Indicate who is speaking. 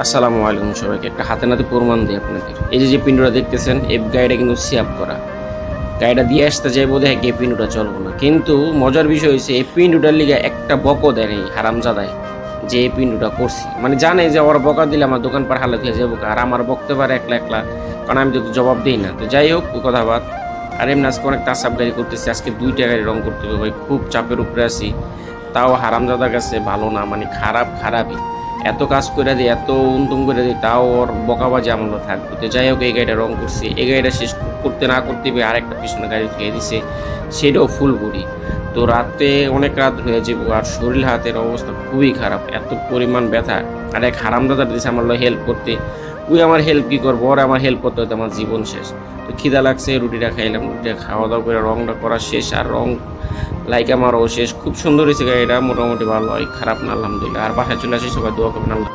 Speaker 1: আসসালামু আলাইকুম সবাইকে। একটা হাতে নাতে প্রমাণ দিই আপনাদের। এই যে পিন্ডুটা দেখতেছেন, এই গাড়িটা কিন্তু সিয়াপ করা। গাড়িটা দিয়ে আসতে যাই বোধ হয় এই পিন্ডুটা চলবো না, কিন্তু মজার বিষয় হচ্ছে এই পিন্ডুটার লিগে একটা বকও দেয় এই হারামজাদায়, যে এই পিন্ডুটা করছি। মানে জানে যে ওরা বকা দিলে আমার দোকান পার হালত হয়ে যাবো, আর আমার বকতে পারে একলা একলা, কারণ আমি তো জবাব দিই না। তো যাই হোক, ওই কথা বাদ। আর এমনি আজকে অনেক টাসাপ গাড়ি করতেছি, আজকে 2টা গাড়ি রং করতে হবে ভাই, খুব চাপের উপরে আছি। তাও হারামজাদার কাছে ভালো না, মানে খারাপই। এত কাজ করে দিই, এত উনতুম করে দিই, তাও ওর বকাবাজি আমলও থাকবে। তো যাই হোক, এই গাড়িটা রং করছি। এই গাড়িটা শেষ করতে না করতে আরেকটা পিছনে গাড়ি খেয়ে দিছে, সেটাও ফুল বডি। তো রাতে অনেক রাত হয়ে যাবো, আর শরীর হাতের অবস্থা খুবই খারাপ, এত পরিমাণ ব্যথা। আর এক হারামদাদার দিছে আমার হেল্প করতে, ওই আমার হেল্প কি করবো, ওর আমার হেল্প করতে হয়তো আমার জীবন শেষ। তো খিদা লাগছে, রুটিটা খাইলাম, রুটিটা খাওয়া দাওয়া করে রংটা করা শেষ। আর রং লাইক আমারও শেষ। খুব সুন্দর হয়েছে গাড়িটা, মোটামুটি ভালো হয়, খারাপ না আলহামদুলিল্লাহ। আর বাসায় চলে আসি, সবাই দোয়া করবেন। আল্লাহ।